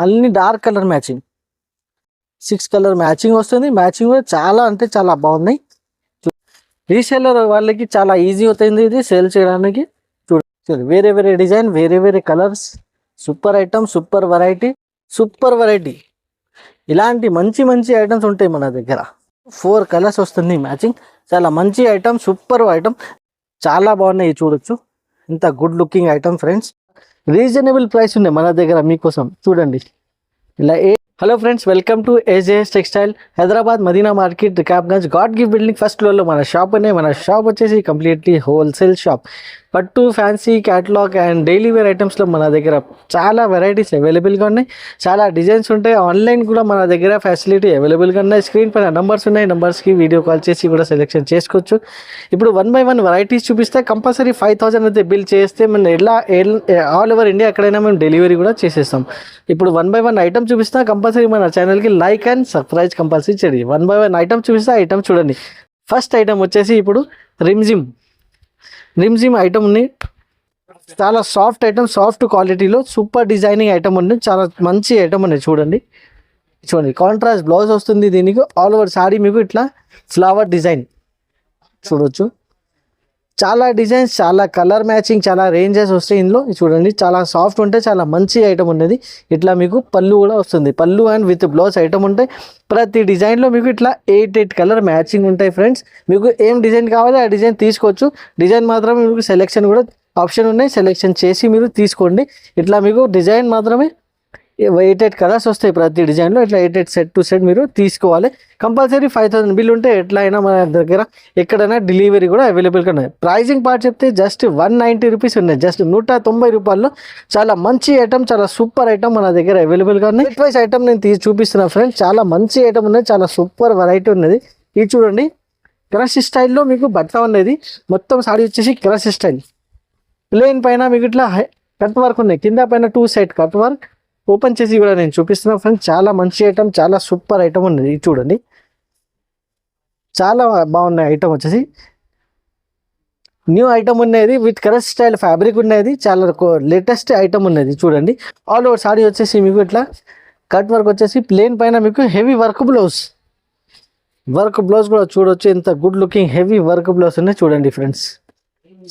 అన్ని dark colour matching, 6 colour matching వస్తుంది. Matching కూడా చాలా అంటే చాలా బాగున్నాయి. రీసేలర్ వాళ్ళకి చాలా ఈజీ అవుతుంది ఇది సేల్ చేయడానికి. చూడండి వేరే వేరే డిజైన్, వేరే వేరే colours, super item, super variety. ఇలాంటి మంచి మంచి ఐటమ్స్ ఉంటాయి మన దగ్గర. 4 కలర్స్ వస్తుంది మ్యాచింగ్. చాలా మంచి ఐటమ్, సూపర్ ఐటమ్, చాలా బాగున్నాయి. చూడొచ్చు ఇంత good looking item friends. Reasonable price ఉన్నాయి మన దగ్గర మీకోసం. చూడండి ఇలా. Hello friends, welcome to AJS textile, Hyderabad Madina market, Rikabganj, god gift building first ఫ్లోర్లో మన షాప్ ఉన్నాయి. మన షాప్ వచ్చేసి కంప్లీట్లీ హోల్సేల్ షాప్. పట్టు, fancy, catalogue and daily wear ఐటమ్స్లో మన దగ్గర చాలా వెరైటీస్ అవైలబుల్గా ఉన్నాయి. చాలా డిజైన్స్ ఉంటాయి. ఆన్లైన్ కూడా మన దగ్గర ఫెసిలిటీ అవైలబుల్గా ఉన్నాయి. స్క్రీన్ పైన నంబర్స్ ఉన్నాయి. నంబర్స్కి వీడియో కాల్ చేసి కూడా సెలెక్షన్ చేసుకోవచ్చు. ఇప్పుడు 1 by 1 వెరైటీస్ చూపిస్తే కంపల్సరీ 5,000 అయితే బిల్ చేస్తే మనం ఆల్ ఓవర్ ఇండియా ఎక్కడైనా మేము డెలివరీ కూడా చేసేస్తాం. ఇప్పుడు 1 by 1 ఐటమ్ చూపిస్తా. కంపల్సరీ మన ఛానల్కి లైక్ అండ్ సబ్స్క్రైబ్ కంపల్సరీ చేయండి. 1 by 1 ఐటమ్ చూపిస్తా. ఐటమ్ చూడండి. ఫస్ట్ ఐటమ్ వచ్చేసి ఇప్పుడు రిమ్జిమ్ ఐటమ్ ఉంది. చాలా సాఫ్ట్ ఐటమ్, సాఫ్ట్ క్వాలిటీలో సూపర్ డిజైనింగ్ ఐటమ్ ఉంది. చాలా మంచి ఐటమ్ ఉంది. చూడండి కాంట్రాస్ట్ బ్లౌజ్ వస్తుంది దీనికి. ఆల్ ఓవర్ సారీ మీకు ఇట్లా ఫ్లవర్ డిజైన్ చూడొచ్చు. చాలా డిజైన్స్, చాలా కలర్ మ్యాచింగ్, చాలా రేంజెస్ వస్తాయి ఇందులో. చూడండి చాలా సాఫ్ట్ ఉంటాయి, చాలా మంచి ఐటమ్ ఉన్నది. ఇట్లా మీకు పళ్ళు కూడా వస్తుంది. పళ్ళు అండ్ విత్ బ్లౌజ్ ఐటమ్ ఉంటాయి. ప్రతి డిజైన్లో మీకు ఇట్లా 8 కలర్ మ్యాచింగ్ ఉంటాయి ఫ్రెండ్స్. మీకు ఏం డిజైన్ కావాలో ఆ డిజైన్ తీసుకోవచ్చు. డిజైన్ మాత్రమే మీకు సెలెక్షన్ కూడా ఆప్షన్ ఉన్నాయి. సెలెక్షన్ చేసి మీరు తీసుకోండి. ఇట్లా మీకు డిజైన్ మాత్రమే 8 కలర్స్ వస్తాయి ప్రతి డిజైన్లో. ఇట్లా 8 సెట్ టు సెట్ మీరు తీసుకోవాలి. కంపల్సరీ 5,000 బిల్ ఉంటే ఎట్లా అయినా మన దగ్గర ఎక్కడైనా డెలివరీ కూడా అవైలబుల్గా ఉన్నాయి. ప్రైజింగ్ పార్ట్ చెప్తే జస్ట్ 190 రూపీస్ ఉన్నాయి. జస్ట్ 190 రూపాయల్లో చాలా మంచి ఐటమ్, చాలా సూపర్ ఐటమ్ మన దగ్గర అవైలబుల్గా ఉన్నాయి. రేట్ వైజ్ ఐటమ్ నేను చూపిస్తున్నాను ఫ్రెండ్స్. చాలా మంచి ఐటమ్ ఉన్నాయి, చాలా సూపర్ వెరైటీ ఉన్నది. ఇది చూడండి క్రష్ స్టైల్లో మీకు బట్ట ఉన్నది. మొత్తం సారీ వచ్చేసి క్రష్ స్టైల్. ప్లేన్ పైన మీకు ఇట్లా కట్ వర్క్ ఉన్నాయి. కింద పైన 2 సైడ్ కట్ వర్క్. ఓపెన్ చేసి కూడా నేను చూపిస్తున్నాను ఫ్రెండ్స్. చాలా మంచి ఐటమ్, చాలా సూపర్ ఐటమ్ ఉన్నది. ఇది చూడండి చాలా బాగున్నాయి. ఐటమ్ వచ్చేసి న్యూ ఐటమ్ ఉన్నది. విత్ క్రష్ స్టైల్ ఫ్యాబ్రిక్ ఉన్నది. చాలా లేటెస్ట్ ఐటమ్ ఉన్నది. చూడండి ఆల్ ఓవర్ సారీ వచ్చేసి మీకు ఇట్లా కట్ వర్క్ వచ్చేసి ప్లేన్ పైన మీకు హెవీ వర్క్ బ్లౌజ్ కూడా చూడొచ్చు. ఎంత good looking heavy work blouse ఉన్నాయి. చూడండి ఫ్రెండ్స్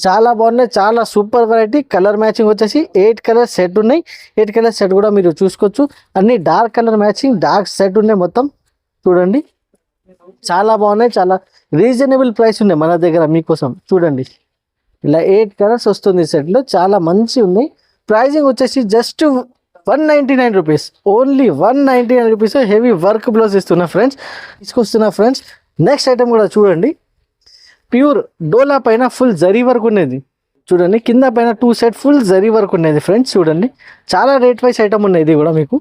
చాలా బాగున్నాయి. చాలా సూపర్ వెరైటీ. కలర్ మ్యాచింగ్ వచ్చేసి 8 కలర్ సెట్ ఉన్నాయి. 8 కలర్ సెట్ కూడా మీరు చూసుకోవచ్చు. అన్ని dark colour matching, dark set ఉన్నాయి మొత్తం. చూడండి చాలా బాగున్నాయి. చాలా రీజనబుల్ ప్రైస్ ఉన్నాయి మన దగ్గర మీకోసం. చూడండి ఇలా 8 కలర్స్ వస్తుంది సెట్లో. చాలా మంచి ఉన్నాయి. ప్రైజింగ్ వచ్చేసి just 199 rupees. Only 199 rupees. Heavy work blouse ఇస్తున్నా ఫ్రెండ్స్, తీసుకొస్తున్నా ఫ్రెండ్స్. నెక్స్ట్ ఐటమ్ కూడా చూడండి. ప్యూర్ డోలా పైన ఫుల్ జరీ వర్క్ ఉన్నది. చూడండి కింద పైన 2 సెట్ ఫుల్ జరీ వర్క్ ఉన్నది ఫ్రెండ్స్. చూడండి చాలా రేట్ వైస్ ఐటమ్ ఉన్నాయి. ఇది కూడా మీకు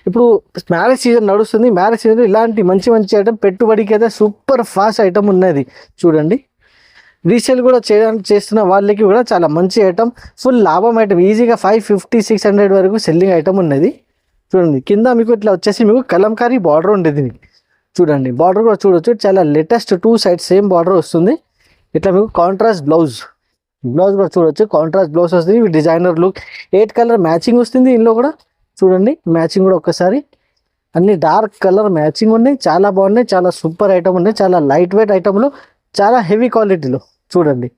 ఇప్పుడు మ్యారేజ్ సీజన్ నడుస్తుంది. మ్యారేజ్ సీజన్ ఇలాంటి మంచి మంచి ఐటమ్ పెట్టుబడికి అయితే సూపర్ ఫాస్ట్ ఐటమ్ ఉన్నది. చూడండి రీసేల్ కూడా చేస్తున్న వాళ్ళకి కూడా చాలా మంచి ఐటమ్, ఫుల్ లాభం ఐటమ్. ఈజీగా 550-600 వరకు సెల్లింగ్ ఐటమ్ ఉన్నది. చూడండి కింద మీకు ఇట్లా వచ్చేసి మీకు కలంకారీ బార్డర్ ఉండేది. చూడండి బార్డర్ కూడా చూడొచ్చు. చాలా లేటెస్ట్ 2 సైడ్ సేమ్ బార్డర్ వస్తుంది. ఇట్లా మీకు కాంట్రాస్ట్ బ్లౌజ్ కూడా చూడొచ్చు. కాంట్రాస్ట్ బ్లౌజ్ వస్తుంది. డిజైనర్ లుక్ 8 కలర్ మ్యాచింగ్ వస్తుంది ఇందులో కూడా. చూడండి మ్యాచింగ్ కూడా ఒక్కసారి అన్ని డార్క్ కలర్ మ్యాచింగ్ ఉన్నాయి. చాలా బాగున్నాయి. చాలా సూపర్ ఐటమ్ ఉన్నాయి. చాలా లైట్ వెయిట్ ఐటమ్లో, చాలా హెవీ క్వాలిటీలో. చూడండి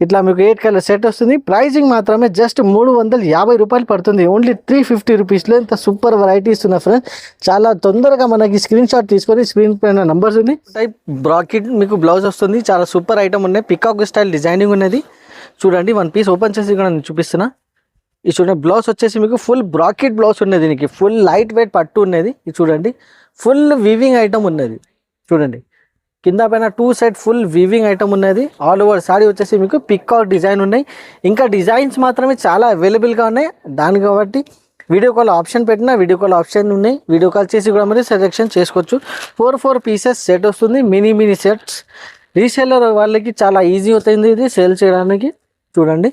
ఇట్లా మీకు 8 కలర్ సెట్ వస్తుంది. ప్రైజింగ్ మాత్రమే జస్ట్ 350 రూపాయలు పడుతుంది. ఓన్లీ 350 రూపీస్లో ఇంత సూపర్ వెరైటీ ఇస్తున్నా ఫ్రెండ్స్. చాలా తొందరగా మనకి స్క్రీన్ షాట్ తీసుకొని స్క్రీన్ పైన నంబర్స్ ఉంది. టైప్ బ్రాకెట్ మీకు బ్లౌజ్ వస్తుంది. చాలా సూపర్ ఐటమ్ ఉన్నాయి. పికాక్ స్టైల్ డిజైనింగ్ ఉన్నది. చూడండి 1 పీస్ ఓపెన్ చేసి కూడా నేను చూపిస్తున్నా. ఇది చూడండి బ్లౌజ్ వచ్చేసి మీకు ఫుల్ బ్రాకెట్ బ్లౌజ్ ఉన్నది. దీనికి ఫుల్ లైట్ వెయిట్ పట్టు ఉన్నది. ఇది చూడండి ఫుల్ వీవింగ్ ఐటమ్ ఉన్నది. చూడండి కింద పైన 2 సెట్ ఫుల్ వీవింగ్ ఐటమ్ ఉన్నది. ఆల్ ఓవర్ సారీ వచ్చేసి మీకు పికాక్ డిజైన్ ఉన్నాయి. ఇంకా డిజైన్స్ మాత్రమే చాలా అవైలబుల్గా ఉన్నాయి. దానికి కాబట్టి వీడియో కాల్ ఆప్షన్ పెట్టినా వీడియో కాల్ ఆప్షన్ ఉన్నాయి. వీడియో కాల్ చేసి కూడా మీరు సెలెక్షన్ చేసుకోవచ్చు. 4 పీసెస్ సెట్ వస్తుంది. Mini sets. రీసేలర్ వాళ్ళకి చాలా ఈజీ అవుతుంది ఇది సేల్ చేయడానికి. చూడండి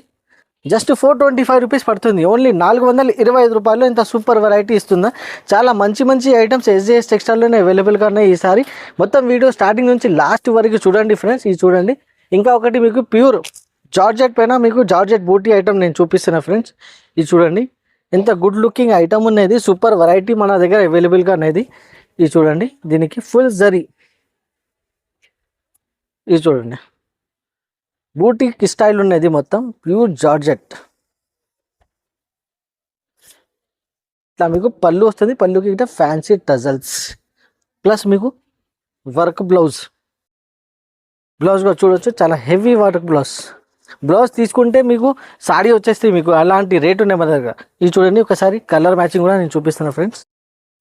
జస్ట్ 425 రూపీస్ పడుతుంది. ఓన్లీ 425 రూపాయలు ఇంత సూపర్ వెరైటీ ఇస్తుందా. చాలా మంచి ఐటమ్స్ ఎస్జేఎస్ టెక్స్టైల్లోనే అవైలబుల్గా ఉన్నాయి. ఈసారి మొత్తం వీడియో స్టార్టింగ్ నుంచి లాస్ట్ వరకు చూడండి ఫ్రెండ్స్. ఇది చూడండి ఇంకా ఒకటి మీకు ప్యూర్ జార్జెట్ పైన మీకు జార్జెట్ బూటీ ఐటమ్ నేను చూపిస్తున్నా ఫ్రెండ్స్. ఇది చూడండి ఎంత గుడ్ లుకింగ్ ఐటమ్ ఉన్నది, సూపర్ వెరైటీ మన దగ్గర అవైలబుల్గా అనేది. ఇది చూడండి, దీనికి ఫుల్ జరీ, ఇది చూడండి బూటిక్ స్టైల్ ఉన్నది, మొత్తం ప్యూర్ జార్జెట్. ఇట్లా మీకు పళ్ళు వస్తుంది, పళ్ళుకి ఇట్లా ఫ్యాన్సీ టజల్స్ ప్లస్ మీకు వర్క్ బ్లౌజ్ కూడా చూడొచ్చు, చాలా హెవీ వర్క్ బ్లౌజ్ తీసుకుంటే మీకు సాడీ వచ్చేస్తే మీకు అలాంటి రేట్ ఉన్నాయి మన దగ్గర. ఇది చూడండి ఒకసారి కలర్ మ్యాచింగ్ కూడా నేను చూపిస్తున్నాను ఫ్రెండ్స్.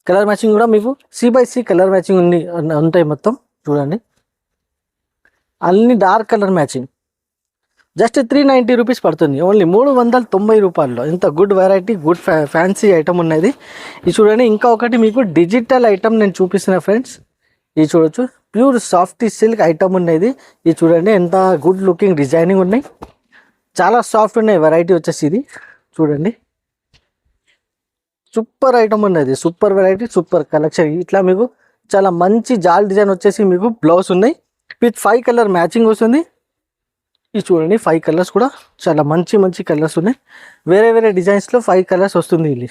కలర్ మ్యాచింగ్ కూడా మీకు C/C కలర్ మ్యాచింగ్ ఉంటాయి మొత్తం. చూడండి అన్ని dark colour matching, just 390 rupees పడుతుంది, ఓన్లీ 390 రూపాయల్లో. ఇంత good variety, good fancy item ఉన్నది. ఇది చూడండి, ఇంకా ఒకటి మీకు డిజిటల్ ఐటమ్ నేను చూపిస్తున్నా ఫ్రెండ్స్. ఇది చూడొచ్చు, ప్యూర్ సాఫ్ట్ సిల్క్ ఐటమ్ ఉన్నది. ఇది చూడండి ఎంత గుడ్ లుకింగ్ డిజైనింగ్ ఉన్నాయి, చాలా సాఫ్ట్ ఉన్నాయి. వెరైటీ వచ్చేసి ఇది చూడండి, సూపర్ ఐటమ్ ఉన్నది, సూపర్ వెరైటీ, సూపర్ కలెక్షన్. ఇట్లా మీకు చాలా మంచి జాల్ డిజైన్ వచ్చేసి మీకు బ్లౌజ్ ఉన్నాయి విత్ 5 కలర్ మ్యాచింగ్ వస్తుంది. ఇది చూడండి 5 కలర్స్ కూడా చాలా మంచి మంచి కలర్స్ ఉన్నాయి. వేరే వేరే డిజైన్స్లో 5 కలర్స్ వస్తుంది. ఇది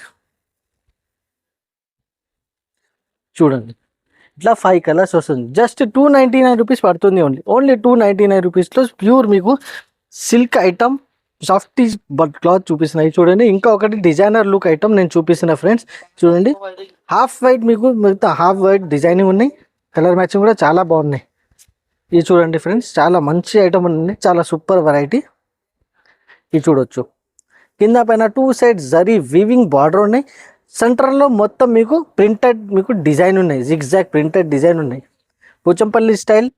చూడండి ఇట్లా 5 కలర్స్ వస్తుంది, జస్ట్ 299 రూపీస్ పడుతుంది. ఓన్లీ 299 రూపీస్లో ప్యూర్ మీకు సిల్క్ ఐటమ్, సాఫ్టీ క్లాత్ చూపిస్తున్నాయి. చూడండి ఇంకా ఒకటి డిజైనర్ లుక్ ఐటమ్ నేను చూపిస్తున్నా ఫ్రెండ్స్. చూడండి హాఫ్ వైట్, మీకు మిగతా హాఫ్ వైట్ డిజైనింగ్ ఉన్నాయి, కలర్ మ్యాచింగ్ కూడా చాలా బాగున్నాయి. ఇది చూడండి ఫ్రెండ్స్, చాలా మంచి ఐటమ్ ఉంది, చాలా సూపర్ వెరైటీ. ఇది చూడొచ్చు, కింద పైన 2 సైడ్ జరీ వీవింగ్ బార్డర్ ఉన్నాయి, సెంటర్లో మొత్తం మీకు ప్రింటెడ్ మీకు డిజైన్ ఉన్నాయి, జిగ్జాగ్ ప్రింటెడ్ డిజైన్ ఉన్నాయి, పోచంపల్లి స్టైల్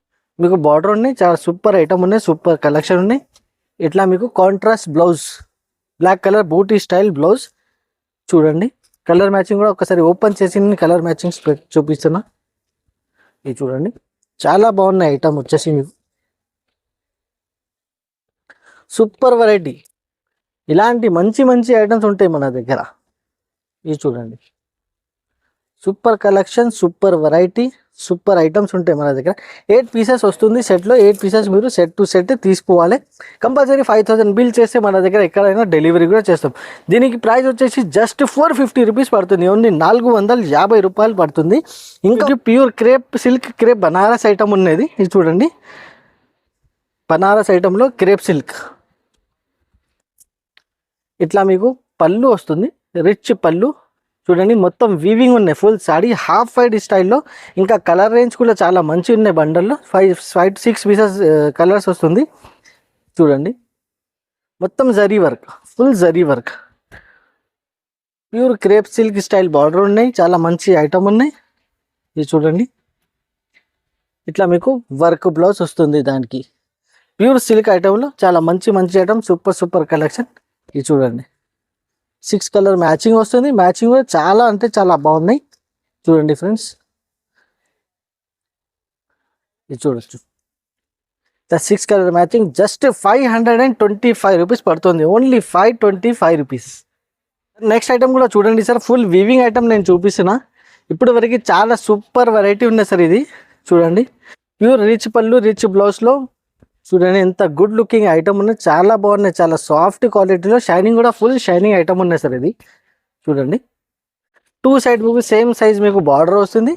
మీకు బార్డర్ ఉన్నాయి. చాలా సూపర్ ఐటమ్ ఉన్నాయి, సూపర్ కలెక్షన్ ఉన్నాయి. ఇట్లా మీకు కాంట్రాస్ట్ బ్లౌజ్, బ్లాక్ కలర్ బూటీ స్టైల్ బ్లౌజ్. చూడండి కలర్ మ్యాచింగ్ కూడా ఒకసారి ఓపెన్ చేసి కలర్ మ్యాచింగ్స్ చూపిస్తున్నా. ఇది చూడండి చాలా బాగున్నాయి ఐటమ్ వచ్చేసి మీకు సూపర్ వెరైటీ. ఇలాంటి మంచి మంచి ఐటమ్స్ ఉంటాయి మన దగ్గర. ఇది చూడండి super collection, super variety, super items ఉంటాయి మన దగ్గర. 8 పీసెస్ వస్తుంది సెట్లో, 8 పీసెస్ మీరు సెట్ టు సెట్ తీసుకోవాలి. కంపల్సరీ 5000 బిల్ చేస్తే మన దగ్గర ఎక్కడైనా డెలివరీ కూడా చేస్తాం. దీనికి ప్రైస్ వచ్చేసి జస్ట్ 450 రూపీస్ పడుతుంది, ఓన్లీ 450 రూపాయలు పడుతుంది. ఇంకా pure crepe silk, crepe Banaras item ఉన్నది. ఇది చూడండి బనారస్ ఐటంలో క్రేప్ సిల్క్. ఇట్లా మీకు పళ్ళు వస్తుంది, రిచ్ పళ్ళు. చూడండి మొత్తం వీవింగ్ ఉన్నాయి, ఫుల్ సాడీ హాఫ్ వైట్ స్టైల్లో. ఇంకా కలర్ రేంజ్ కూడా చాలా మంచి ఉన్నాయి, బండల్లో 5-6 పీసెస్ కలర్స్ వస్తుంది. చూడండి మొత్తం zari work, full zari work, pure crepe silk style border ఉన్నాయి, చాలా మంచి ఐటమ్ ఉన్నాయి. ఇది చూడండి ఇట్లా మీకు వర్క్ బ్లౌజ్ వస్తుంది, దానికి ప్యూర్ సిల్క్ ఐటంలో చాలా మంచి మంచి ఐటమ్, సూపర్ సూపర్ కలెక్షన్. ఇది చూడండి 6 కలర్ మ్యాచింగ్ వస్తుంది, మ్యాచింగ్ కూడా చాలా అంటే చాలా బాగున్నాయి. చూడండి ఫ్రెండ్స్ ఇది చూడొచ్చు, 6 కలర్ మ్యాచింగ్ జస్ట్ 525 రూపీస్ పడుతుంది, ఓన్లీ 525 రూపీస్. నెక్స్ట్ ఐటమ్ కూడా చూడండి సార్, ఫుల్ వీవింగ్ ఐటమ్ నేను చూపిస్తున్నా. ఇప్పుడు వరకు చాలా సూపర్ వెరైటీ ఉన్నాయి సార్. ఇది చూడండి ప్యూర్ రిచ్ పళ్ళు, రిచ్ బ్లౌజ్లో చూడండి ఎంత గుడ్ లుకింగ్ ఐటమ్ ఉన్నాయి, చాలా బాగున్నాయి, చాలా సాఫ్ట్ క్వాలిటీలో, షైనింగ్ కూడా ఫుల్ షైనింగ్ ఐటమ్ ఉన్నాయి సార్. ఇది చూడండి 2 సైడ్ మీకు సేమ్ సైజ్ మీకు బార్డర్ వస్తుంది,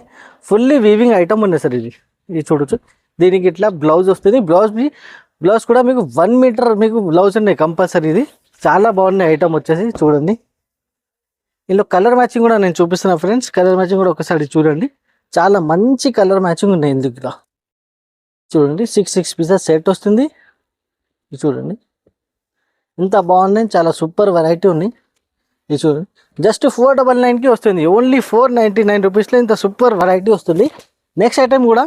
ఫుల్లీ వీవింగ్ ఐటమ్ ఉన్నాయి సార్. ఇది చూడొచ్చు, దీనికి ఇట్లా బ్లౌజ్ వస్తుంది, బ్లౌజ్ కూడా మీకు 1 మీటర్ మీకు బ్లౌజ్ ఉన్నాయి కంపల్సరీ. ఇది చాలా బాగున్నాయి ఐటమ్ వచ్చేసి. చూడండి ఇందులో కలర్ మ్యాచింగ్ కూడా నేను చూపిస్తున్నా ఫ్రెండ్స్, కలర్ మ్యాచింగ్ కూడా ఒకసారి చూడండి, చాలా మంచి కలర్ మ్యాచింగ్ ఉన్నాయి ఇందులో. చూడండి 6 పీసెస్ సెట్ వస్తుంది. ఇది చూడండి ఇంత బాగున్నాయి, చాలా సూపర్ వెరైటీ ఉన్నాయి. ఇది చూడండి జస్ట్ 499కి వస్తుంది, ఓన్లీ 499 రూపీస్లో ఇంత సూపర్ వెరైటీ వస్తుంది. నెక్స్ట్ ఐటమ్ కూడా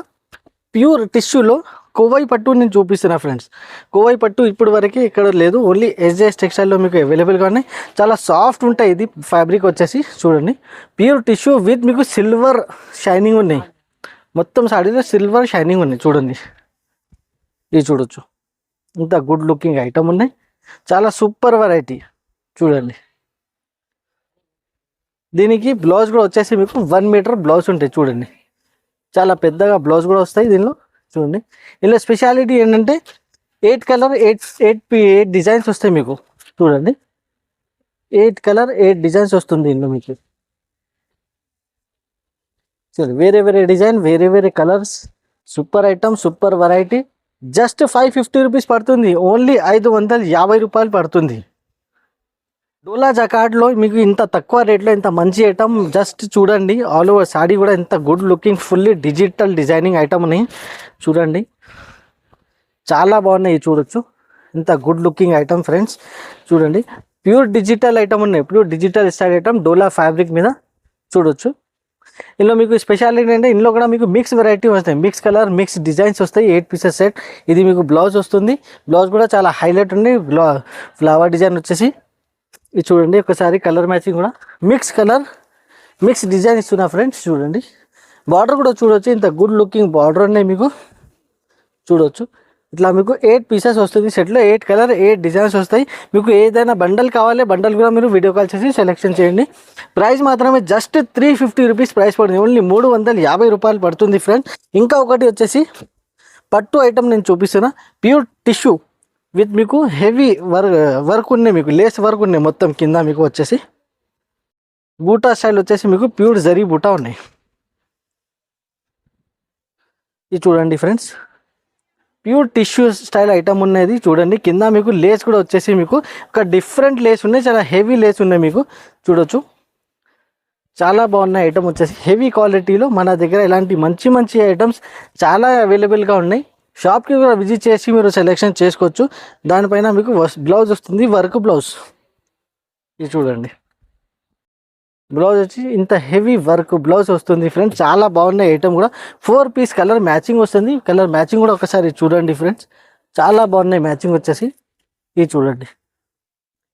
ప్యూర్ టిష్యూలో కోవై పట్టు నేను చూపిస్తున్నా ఫ్రెండ్స్. కోవై పట్టు ఇప్పుడు వరకు ఇక్కడ లేదు, ఓన్లీ SJS టెక్స్టైల్లో మీకు అవైలబుల్గా ఉన్నాయి. చాలా సాఫ్ట్ ఉంటాయి, ఇది ఫ్యాబ్రిక్ వచ్చేసి. చూడండి ప్యూర్ టిష్యూ విత్ మీకు సిల్వర్ షైనింగ్ ఉన్నాయి, మొత్తం సాడీలో సిల్వర్ షైనింగ్ ఉన్నాయి. చూడండి ఇది చూడొచ్చు, ఇంత గుడ్ లుకింగ్ ఐటమ్ ఉన్నాయి, చాలా సూపర్ వెరైటీ. చూడండి దీనికి బ్లౌజ్ కూడా వచ్చేసి మీకు 1 మీటర్ బ్లౌజ్ ఉంటాయి. చూడండి చాలా పెద్దగా బ్లౌజ్ కూడా వస్తాయి దీనిలో. చూడండి ఇందులో స్పెషాలిటీ ఏంటంటే 8 కలర్ 8 డిజైన్స్ వస్తాయి మీకు. చూడండి 8 కలర్ 8 డిజైన్స్ వస్తుంది ఇందులో మీకు. సరే వేరే వేరే డిజైన్ వేరే వేరే colours, super item super variety. Just 550 rupees పడుతుంది, ఓన్లీ 550 రూపాయలు పడుతుంది. డోలా జకార్డ్లో మీకు ఇంత తక్కువ రేట్లో ఇంత మంచి ఐటమ్ జస్ట్ చూడండి. ఆల్ ఓవర్ సాడీ కూడా ఎంత good looking fully digital designing item ఉన్నాయి చూడండి, చాలా బాగున్నాయి. చూడొచ్చు ఇంత గుడ్ లుకింగ్ ఐటమ్ ఫ్రెండ్స్. చూడండి ప్యూర్ డిజిటల్ ఐటమ్ ఉన్నాయి, ప్యూర్ డిజిటల్ స్టైల్ ఐటమ్ డోలా ఫ్యాబ్రిక్ మీద చూడొచ్చు. ఇందులో మీకు స్పెషాలిటీ ఏంటంటే ఇందులో కూడా మీకు మిక్స్ వెరైటీ వస్తాయి, మిక్స్ కలర్ మిక్స్ డిజైన్స్ వస్తాయి. 8 పీసెస్ సెట్. ఇది మీకు బ్లౌజ్ వస్తుంది, బ్లౌజ్ కూడా చాలా హైలైట్ ఉంది. ఫ్లవర్ డిజైన్ వచ్చేసి ఇది చూడండి. ఒకసారి కలర్ మ్యాచింగ్ కూడా మిక్స్ కలర్ మిక్స్ డిజైన్ ఇస్తున్నా ఫ్రెండ్స్. చూడండి బార్డర్ కూడా చూడొచ్చు, ఇంత గుడ్ లుకింగ్ బార్డర్ ఉన్నాయి మీకు చూడొచ్చు. ఇట్లా మీకు 8 పీసెస్ వస్తుంది సెట్లో, 8 కలర్ 8 డిజైన్స్ వస్తాయి. మీకు ఏదైనా బండల్ కావాలి బండల్ కూడా మీరు వీడియో కాల్ చేసి సెలెక్షన్ చేయండి. ప్రైస్ మాత్రమే జస్ట్ 350 రూపీస్ ప్రైస్ పడుతుంది, ఓన్లీ 350 రూపాయలు పడుతుంది ఫ్రెండ్స్. ఇంకా ఒకటి వచ్చేసి పట్టు ఐటమ్ నేను చూపిస్తున్నా, ప్యూర్ టిష్యూ విత్ మీకు హెవీ వర్క్ ఉన్నాయి, మీకు లేస్ వర్క్ ఉన్నాయి మొత్తం కింద. మీకు వచ్చేసి బూటా స్టైల్ వచ్చేసి మీకు ప్యూర్ జరీ బూటా ఉన్నాయి. ఇది చూడండి friends, pure tissue style item ఉన్నది చూడండి. కింద మీకు లేస్ కూడా వచ్చేసి మీకు ఒక డిఫరెంట్ లేస్ ఉన్నాయి, చాలా హెవీ లేస్ ఉన్నాయి మీకు చూడొచ్చు. చాలా బాగున్నాయి ఐటమ్ వచ్చేసి హెవీ క్వాలిటీలో. మన దగ్గర ఇలాంటి మంచి మంచి ఐటమ్స్ చాలా అవైలబుల్గా ఉన్నాయి. షాప్కి కూడా విజిట్ చేసి మీరు సెలెక్షన్ చేసుకోవచ్చు. దానిపైన మీకు బ్లౌజ్ వస్తుంది, వర్క్ బ్లౌజ్. ఇది చూడండి బ్లౌజ్ వచ్చి ఇంత హెవీ వర్క్ బ్లౌజ్ వస్తుంది ఫ్రెండ్స్. చాలా బాగున్నాయి ఐటమ్ కూడా. 4 పీస్ కలర్ మ్యాచింగ్ వస్తుంది, కలర్ మ్యాచింగ్ కూడా ఒకసారి చూడండి ఫ్రెండ్స్. చాలా బాగున్నాయి మ్యాచింగ్ వచ్చేసి. ఇది చూడండి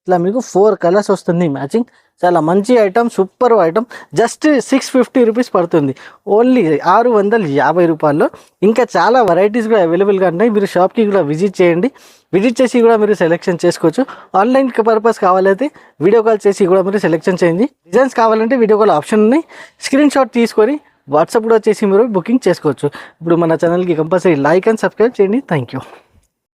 ఇట్లా మీకు 4 కలర్స్ వస్తుంది మ్యాచింగ్. చాలా మంచి item, super item. Just 650 rupees పడుతుంది, ఓన్లీ 650 రూపాయల్లో. ఇంకా చాలా వెరైటీస్ కూడా అవైలబుల్గా ఉన్నాయి. మీరు షాప్కి కూడా విజిట్ చేయండి, విజిట్ చేసి కూడా మీరు సెలెక్షన్ చేసుకోవచ్చు. ఆన్లైన్ పర్పస్ కావాలైతే వీడియో కాల్ చేసి కూడా మీరు సెలెక్షన్ చేయండి. డిజైన్స్ కావాలంటే వీడియో కాల్ ఆప్షన్ ఉన్నాయి, స్క్రీన్ షాట్ తీసుకొని వాట్సాప్ కూడా చేసి మీరు బుకింగ్ చేసుకోవచ్చు. ఇప్పుడు మన ఛానల్కి కంపల్సరీ లైక్ అండ్ సబ్స్క్రైబ్ చేయండి. Thank you.